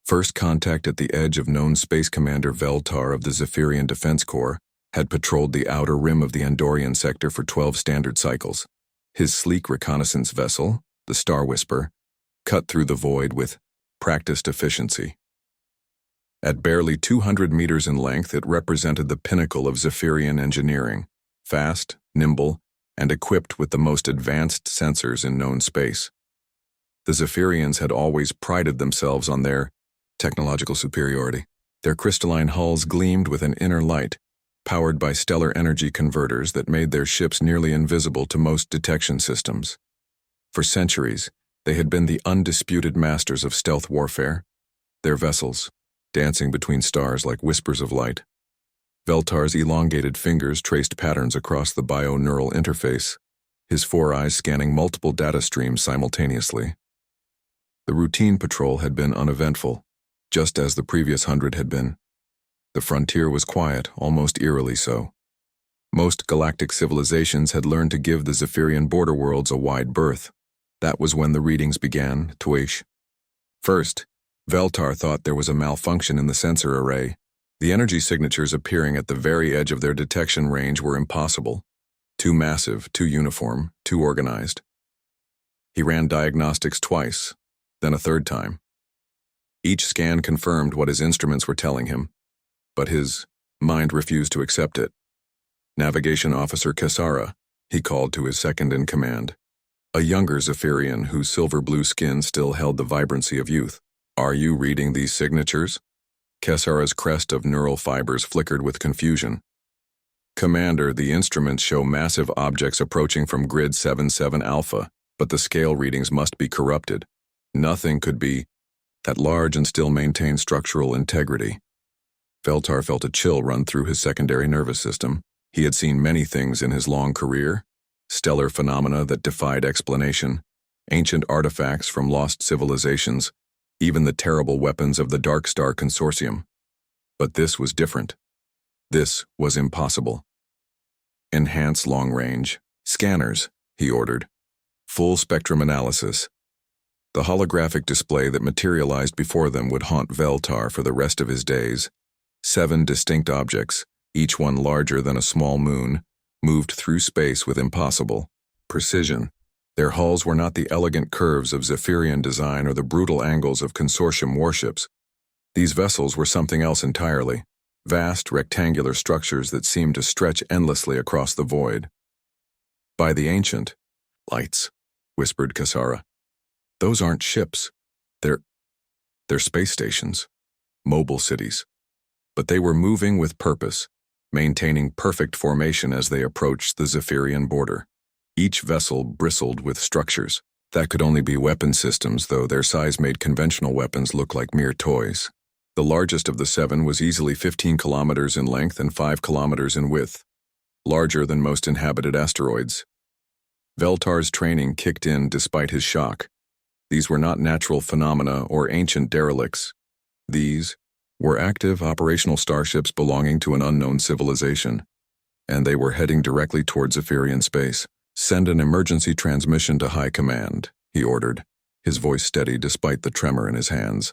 First contact at the edge of known Space Commander Veltar of the Zephyrian Defense Corps had patrolled the outer rim of the Andorian sector for 12 standard cycles. His sleek reconnaissance vessel, the Star Whisper, cut through the void with practiced efficiency. At barely 200 meters in length, it represented the pinnacle of Zephyrian engineering, fast, nimble, and equipped with the most advanced sensors in known space. The Zephyrians had always prided themselves on their technological superiority. Their crystalline hulls gleamed with an inner light, powered by stellar energy converters that made their ships nearly invisible to most detection systems. For centuries, they had been the undisputed masters of stealth warfare, their vessels dancing between stars like whispers of light. Veltar's elongated fingers traced patterns across the bio-neural interface, his four eyes scanning multiple data streams simultaneously. The routine patrol had been uneventful, just as the previous 100 had been. The frontier was quiet, almost eerily so. Most galactic civilizations had learned to give the Zephyrian border worlds a wide berth. That was when the readings began, Twish. First, Veltar thought there was a malfunction in the sensor array. The energy signatures appearing at the very edge of their detection range were impossible. Too massive, too uniform, too organized. He ran diagnostics twice, then a third time. Each scan confirmed what his instruments were telling him, but his mind refused to accept it. Navigation Officer Cassara, he called to his second-in-command, a younger Zephyrian whose silver-blue skin still held the vibrancy of youth. "Are you reading these signatures?" Cassara's crest of neural fibers flickered with confusion. "Commander, the instruments show massive objects approaching from grid 77 Alpha, but the scale readings must be corrupted. Nothing could be that large and still maintain structural integrity." Veltar felt a chill run through his secondary nervous system. He had seen many things in his long career, stellar phenomena that defied explanation, ancient artifacts from lost civilizations, even the terrible weapons of the Dark Star Consortium. But this was different. This was impossible. "Enhance long-range scanners," he ordered. "Full spectrum analysis." The holographic display that materialized before them would haunt Veltar for the rest of his days. 7 distinct objects, each one larger than a small moon, moved through space with impossible precision. Their hulls were not the elegant curves of Zephyrian design or the brutal angles of consortium warships. These vessels were something else entirely, vast rectangular structures that seemed to stretch endlessly across the void. "By the ancient lights," whispered Cassara. "Those aren't ships. They're space stations, mobile cities." But they were moving with purpose, maintaining perfect formation as they approached the Zephyrian border. Each vessel bristled with structures that could only be weapon systems, though their size made conventional weapons look like mere toys. The largest of the 7 was easily 15 kilometers in length and 5 kilometers in width, larger than most inhabited asteroids. Veltar's training kicked in despite his shock. These were not natural phenomena or ancient derelicts. These were active operational starships belonging to an unknown civilization, and they were heading directly towards Zephyrian space. "Send an emergency transmission to High Command," he ordered, his voice steady despite the tremor in his hands.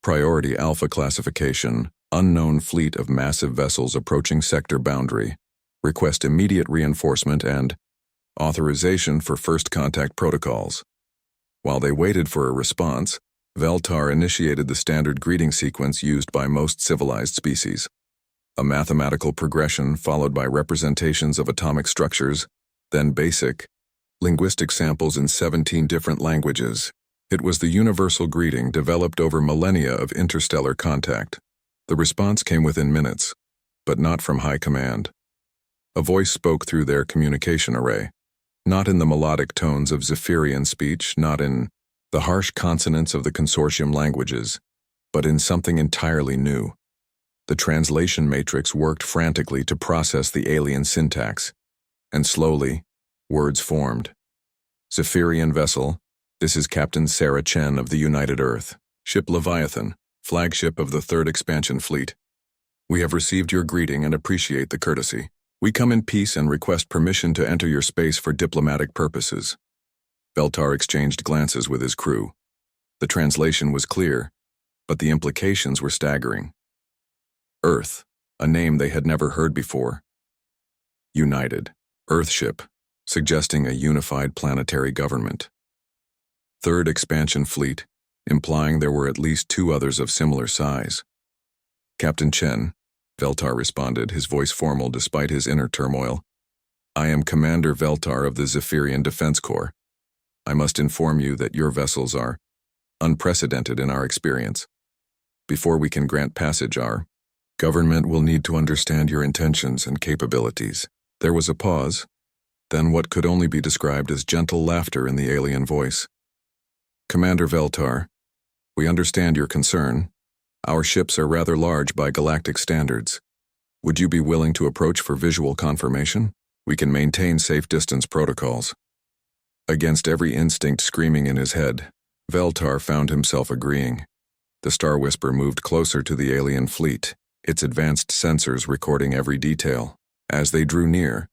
"Priority Alpha classification, unknown fleet of massive vessels approaching sector boundary. Request immediate reinforcement and authorization for first contact protocols." While they waited for a response, Veltar initiated the standard greeting sequence used by most civilized species. A mathematical progression followed by representations of atomic structures, then basic, linguistic samples in 17 different languages. It was the universal greeting developed over millennia of interstellar contact. The response came within minutes, but not from High Command. A voice spoke through their communication array, not in the melodic tones of Zephyrian speech, not in the harsh consonants of the consortium languages, but in something entirely new. The translation matrix worked frantically to process the alien syntax, and slowly, words formed. "Zephyrian vessel, this is Captain Sarah Chen of the United Earth, ship Leviathan, flagship of the 3rd Expansion Fleet. We have received your greeting and appreciate the courtesy. We come in peace and request permission to enter your space for diplomatic purposes." Veltar exchanged glances with his crew. The translation was clear, but the implications were staggering. Earth, a name they had never heard before. United, Earthship, suggesting a unified planetary government. Third Expansion Fleet, implying there were at least 2 others of similar size. Captain Chen, Veltar responded, his voice formal despite his inner turmoil. I am Commander Veltar of the Zephyrian Defense Corps. I must inform you that your vessels are unprecedented in our experience. Before we can grant passage, our government will need to understand your intentions and capabilities. There was a pause, then what could only be described as gentle laughter in the alien voice. Commander Veltar, we understand your concern. Our ships are rather large by galactic standards. Would you be willing to approach for visual confirmation? We can maintain safe distance protocols. Against every instinct screaming in his head, Veltar found himself agreeing. The Star Whisper moved closer to the alien fleet, its advanced sensors recording every detail. As they drew near,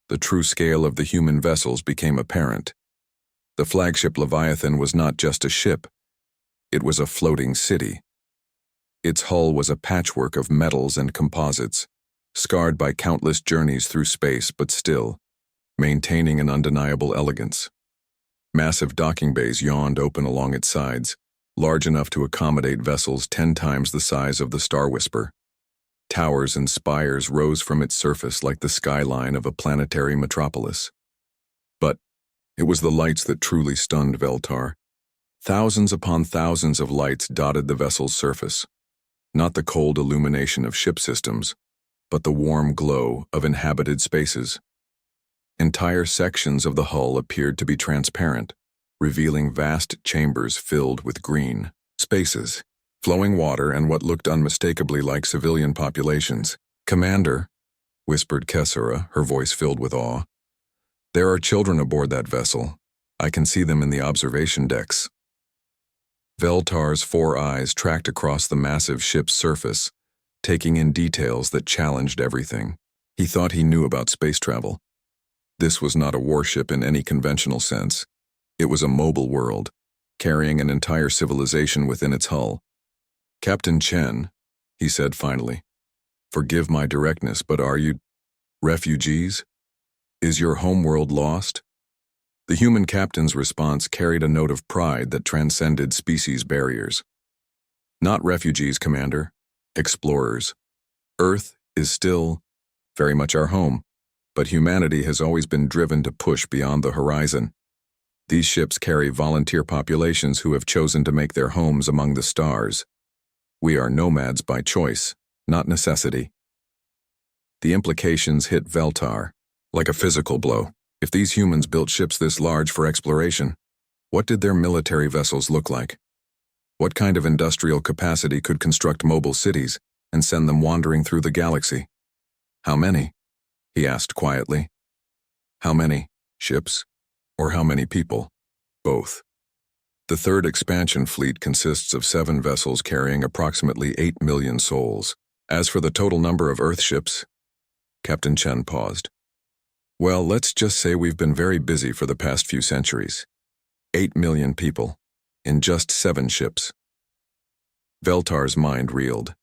the true scale of the human vessels became apparent. The flagship Leviathan was not just a ship, it was a floating city. Its hull was a patchwork of metals and composites, scarred by countless journeys through space but still, maintaining an undeniable elegance. Massive docking bays yawned open along its sides, large enough to accommodate vessels 10 times the size of the Star Whisper. Towers and spires rose from its surface like the skyline of a planetary metropolis. But it was the lights that truly stunned Veltar. Thousands upon thousands of lights dotted the vessel's surface. Not the cold illumination of ship systems, but the warm glow of inhabited spaces. Entire sections of the hull appeared to be transparent, revealing vast chambers filled with green spaces, flowing water, and what looked unmistakably like civilian populations. Commander, whispered Kessera, her voice filled with awe. There are children aboard that vessel. I can see them in the observation decks. Veltar's 4 eyes tracked across the massive ship's surface, taking in details that challenged everything. He thought he knew about space travel. This was not a warship in any conventional sense. It was a mobile world, carrying an entire civilization within its hull. Captain Chen, he said finally, forgive my directness, but are you refugees? Is your homeworld lost? The human captain's response carried a note of pride that transcended species barriers. Not refugees, Commander. Explorers. Earth is still very much our home, but humanity has always been driven to push beyond the horizon. These ships carry volunteer populations who have chosen to make their homes among the stars. We are nomads by choice, not necessity. The implications hit Veltar like a physical blow. If these humans built ships this large for exploration, what did their military vessels look like? What kind of industrial capacity could construct mobile cities and send them wandering through the galaxy? How many? He asked quietly. How many ships? Or how many people? Both. The Third Expansion Fleet consists of 7 vessels carrying approximately 8 million souls. As for the total number of Earthships, Captain Chen paused. Well, let's just say we've been very busy for the past few centuries. 8 million people, in just 7 ships. Veltar's mind reeled.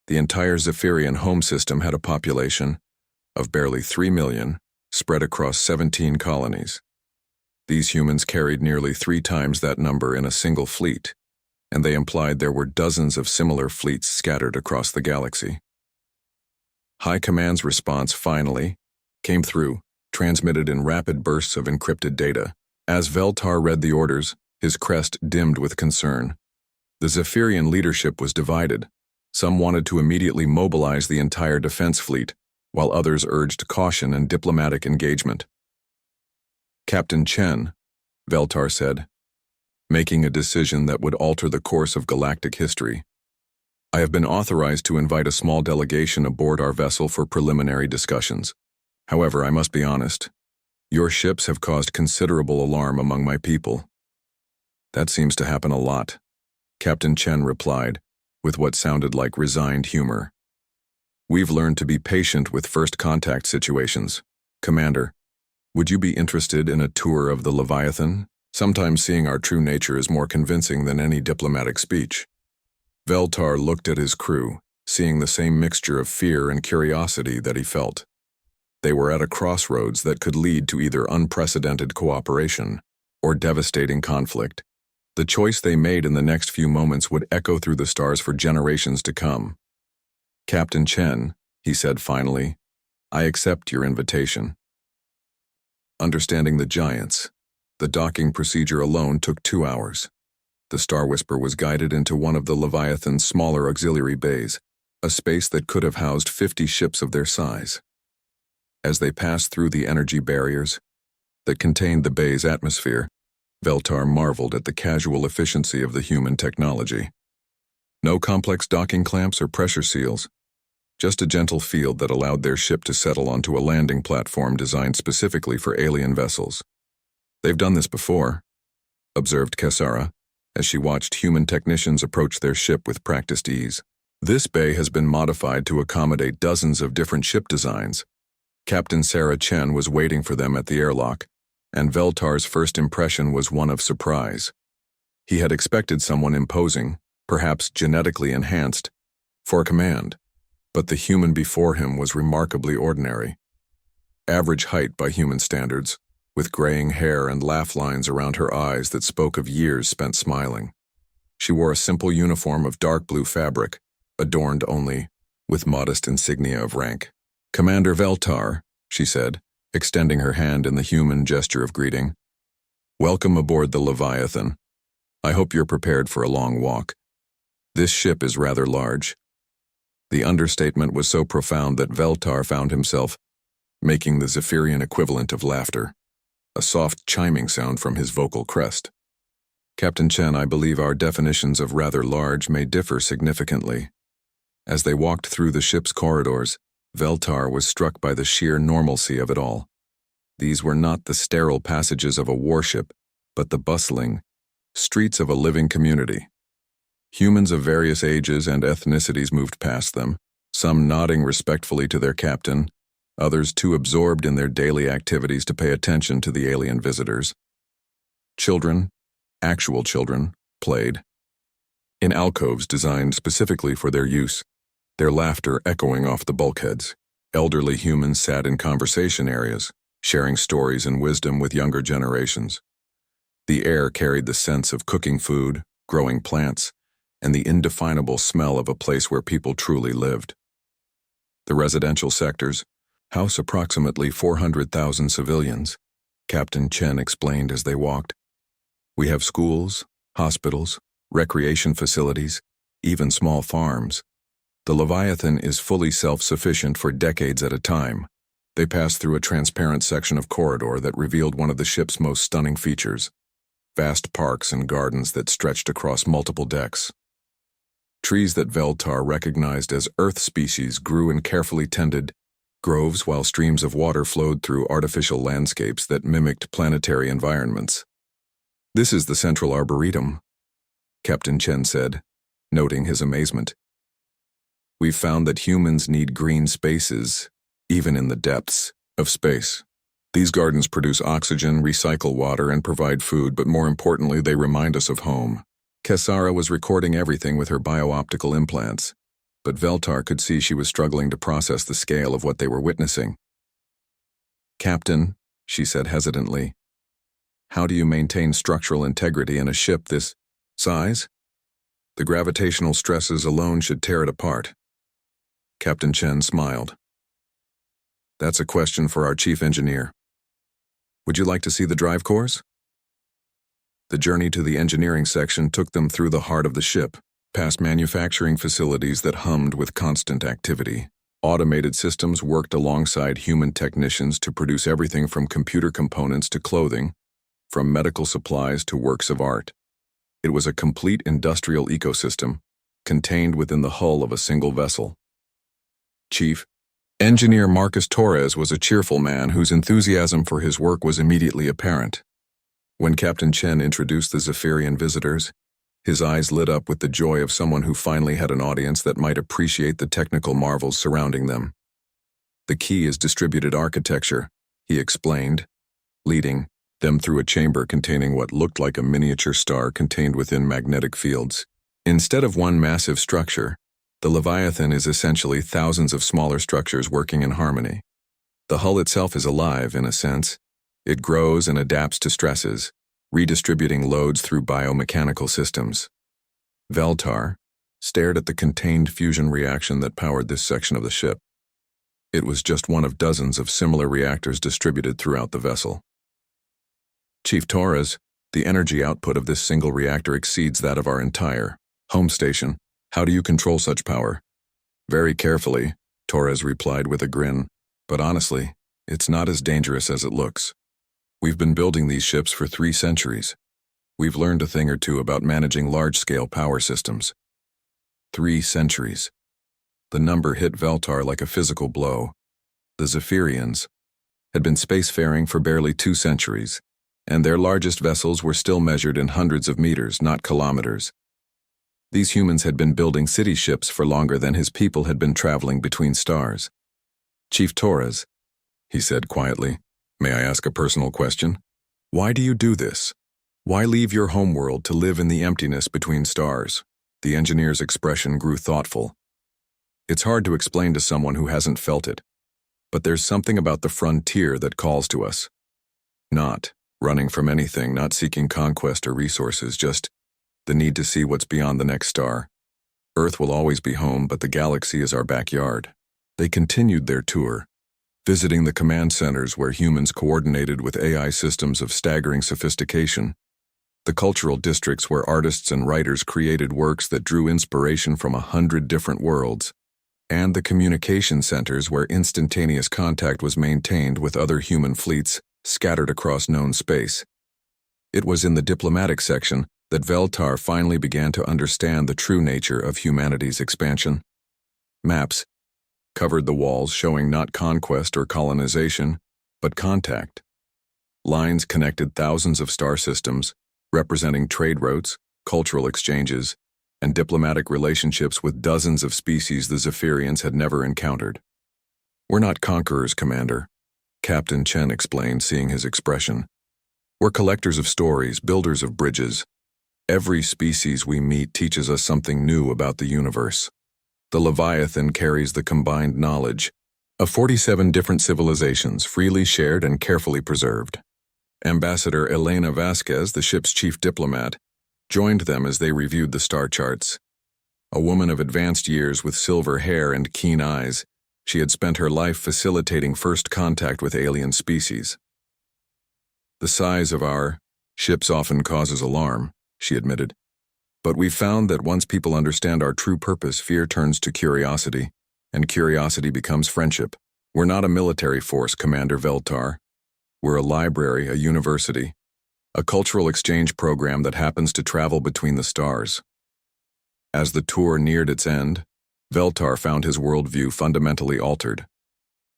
The entire Zephyrian home system had a population of barely 3 million, spread across 17 colonies. These humans carried nearly 3 times that number in a single fleet, and they implied there were dozens of similar fleets scattered across the galaxy. High Command's response finally came through, transmitted in rapid bursts of encrypted data. As Veltar read the orders, his crest dimmed with concern. The Zephyrian leadership was divided. Some wanted to immediately mobilize the entire defense fleet, while others urged caution and diplomatic engagement. Captain Chen, Veltar said, making a decision that would alter the course of galactic history. I have been authorized to invite a small delegation aboard our vessel for preliminary discussions. However, I must be honest. Your ships have caused considerable alarm among my people. That seems to happen a lot, Captain Chen replied, with what sounded like resigned humor. We've learned to be patient with first contact situations. Commander, would you be interested in a tour of the Leviathan? Sometimes seeing our true nature is more convincing than any diplomatic speech. Veltar looked at his crew, seeing the same mixture of fear and curiosity that he felt. They were at a crossroads that could lead to either unprecedented cooperation or devastating conflict. The choice they made in the next few moments would echo through the stars for generations to come. "Captain Chen," he said finally, "I accept your invitation." Understanding the giants, the docking procedure alone took 2 hours. The Star Whisper was guided into one of the Leviathan's smaller auxiliary bays, a space that could have housed 50 ships of their size. As they passed through the energy barriers that contained the bay's atmosphere, Veltar marveled at the casual efficiency of the human technology. No complex docking clamps or pressure seals, just a gentle field that allowed their ship to settle onto a landing platform designed specifically for alien vessels. "They've done this before," observed Cassara, as she watched human technicians approach their ship with practiced ease. "This bay has been modified to accommodate dozens of different ship designs." Captain Sarah Chen was waiting for them at the airlock, and Veltar's first impression was one of surprise. He had expected someone imposing, perhaps genetically enhanced, for command, but the human before him was remarkably ordinary. Average height by human standards, with graying hair and laugh lines around her eyes that spoke of years spent smiling. She wore a simple uniform of dark blue fabric, adorned only with modest insignia of rank. "Commander Veltar," she said, extending her hand in the human gesture of greeting. "Welcome aboard the Leviathan. I hope you're prepared for a long walk. This ship is rather large." The understatement was so profound that Veltar found himself making the Zephyrian equivalent of laughter, a soft chiming sound from his vocal crest. "Captain Chen, I believe our definitions of rather large may differ significantly." As they walked through the ship's corridors, Veltar was struck by the sheer normalcy of it all. These were not the sterile passages of a warship, but the bustling streets of a living community. Humans of various ages and ethnicities moved past them, some nodding respectfully to their captain, others too absorbed in their daily activities to pay attention to the alien visitors. Children, actual children, played in alcoves designed specifically for their use, their laughter echoing off the bulkheads. Elderly humans sat in conversation areas, sharing stories and wisdom with younger generations. The air carried the sense of cooking food, growing plants, and the indefinable smell of a place where people truly lived. The residential sectors house approximately 400,000 civilians, Captain Chen explained as they walked. "We have schools, hospitals, recreation facilities, even small farms. The Leviathan is fully self-sufficient for decades at a time." They passed through a transparent section of corridor that revealed one of the ship's most stunning features: vast parks and gardens that stretched across multiple decks. Trees that Veltar recognized as Earth species grew in carefully tended groves, while streams of water flowed through artificial landscapes that mimicked planetary environments. "This is the Central Arboretum," Captain Chen said, noting his amazement. "We've found that humans need green spaces, even in the depths of space. These gardens produce oxygen, recycle water, and provide food, but more importantly, they remind us of home." Cassara was recording everything with her bio-optical implants, but Veltar could see she was struggling to process the scale of what they were witnessing. "Captain," she said hesitantly, "how do you maintain structural integrity in a ship this size? The gravitational stresses alone should tear it apart." Captain Chen smiled. "That's a question for our chief engineer. Would you like to see the drive course?" The journey to the engineering section took them through the heart of the ship, past manufacturing facilities that hummed with constant activity. Automated systems worked alongside human technicians to produce everything from computer components to clothing, from medical supplies to works of art. It was a complete industrial ecosystem, contained within the hull of a single vessel. Chief Engineer Marcus Torres was a cheerful man whose enthusiasm for his work was immediately apparent. When Captain Chen introduced the Zephyrian visitors, his eyes lit up with the joy of someone who finally had an audience that might appreciate the technical marvels surrounding them. "The key is distributed architecture," he explained, leading them through a chamber containing what looked like a miniature star contained within magnetic fields. Instead of one massive structure, the Leviathan is essentially thousands of smaller structures working in harmony. The hull itself is alive, in a sense. It grows and adapts to stresses, redistributing loads through biomechanical systems. Veltar stared at the contained fusion reaction that powered this section of the ship. It was just one of dozens of similar reactors distributed throughout the vessel. Chief Torres, the energy output of this single reactor exceeds that of our entire home station. How do you control such power? Very carefully, Torres replied with a grin. But honestly, it's not as dangerous as it looks. We've been building these ships for 3 centuries. We've learned a thing or two about managing large-scale power systems. 3 centuries. The number hit Veltar like a physical blow. The Zephyrians had been spacefaring for barely 2 centuries, and their largest vessels were still measured in hundreds of meters, not kilometers. These humans had been building city ships for longer than his people had been traveling between stars. Chief Torres, he said quietly, may I ask a personal question? Why do you do this? Why leave your homeworld to live in the emptiness between stars? The engineer's expression grew thoughtful. It's hard to explain to someone who hasn't felt it, but there's something about the frontier that calls to us. Not running from anything, not seeking conquest or resources, just the need to see what's beyond the next star. Earth will always be home, but the galaxy is our backyard. They continued their tour, visiting the command centers where humans coordinated with AI systems of staggering sophistication, the cultural districts where artists and writers created works that drew inspiration from 100 different worlds, and the communication centers where instantaneous contact was maintained with other human fleets scattered across known space. It was in the diplomatic section that Veltar finally began to understand the true nature of humanity's expansion. Maps covered the walls showing not conquest or colonization, but contact. Lines connected thousands of star systems, representing trade routes, cultural exchanges, and diplomatic relationships with dozens of species the Zephyrians had never encountered. We're not conquerors, Commander, Captain Chen explained, seeing his expression. We're collectors of stories, builders of bridges. Every species we meet teaches us something new about the universe. The Leviathan carries the combined knowledge of 47 different civilizations, freely shared and carefully preserved. Ambassador Elena Vasquez, the ship's chief diplomat, joined them as they reviewed the star charts. A woman of advanced years with silver hair and keen eyes, she had spent her life facilitating first contact with alien species. The size of our ships often causes alarm, she admitted. But we've found that once people understand our true purpose, fear turns to curiosity, and curiosity becomes friendship. We're not a military force, Commander Veltar. We're a library, a university, a cultural exchange program that happens to travel between the stars. As the tour neared its end, Veltar found his worldview fundamentally altered.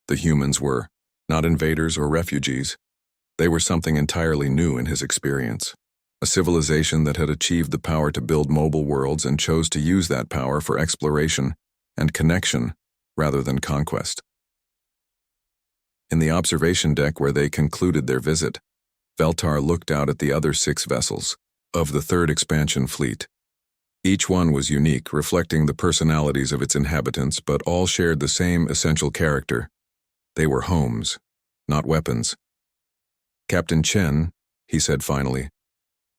The humans were not invaders or refugees. They were something entirely new in his experience. A civilization that had achieved the power to build mobile worlds and chose to use that power for exploration and connection rather than conquest. In the observation deck where they concluded their visit, Veltar looked out at the other 6 vessels of the 3rd expansion fleet. Each one was unique, reflecting the personalities of its inhabitants, but all shared the same essential character. They were homes, not weapons. Captain Chen, he said finally,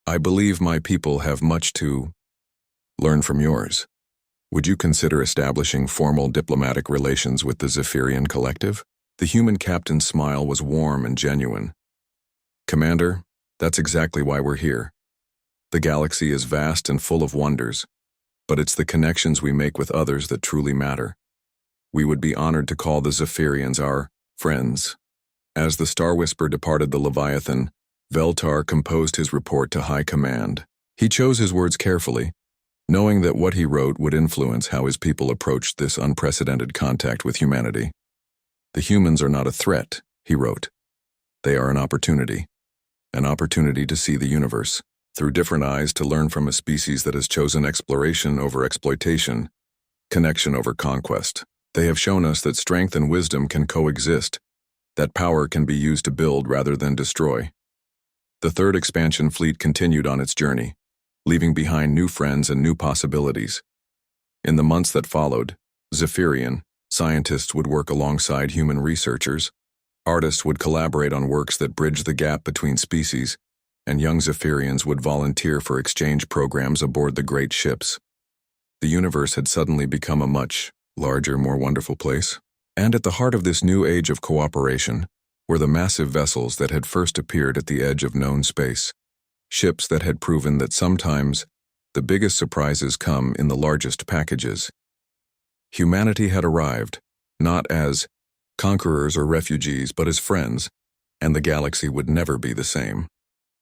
I believe my people have much to learn from yours. Would you consider establishing formal diplomatic relations with the Zephyrian collective? The human captain's smile was warm and genuine. Commander, that's exactly why we're here. The galaxy is vast and full of wonders, but it's the connections we make with others that truly matter. We would be honored to call the Zephyrians our friends. As the Star Whisper departed the Leviathan, Veltar composed his report to High Command. He chose his words carefully, knowing that what he wrote would influence how his people approached this unprecedented contact with humanity. The humans are not a threat, he wrote. They are an opportunity to see the universe through different eyes, to learn from a species that has chosen exploration over exploitation, connection over conquest. They have shown us that strength and wisdom can coexist, that power can be used to build rather than destroy. The 3rd expansion fleet continued on its journey, leaving behind new friends and new possibilities. In the months that followed, Zephyrian, scientists would work alongside human researchers, artists would collaborate on works that bridged the gap between species, and young Zephyrians would volunteer for exchange programs aboard the great ships. The universe had suddenly become a much larger, more wonderful place. And at the heart of this new age of cooperation were the massive vessels that had first appeared at the edge of known space. Ships that had proven that sometimes the biggest surprises come in the largest packages. Humanity had arrived, not as conquerors or refugees, but as friends, and the galaxy would never be the same.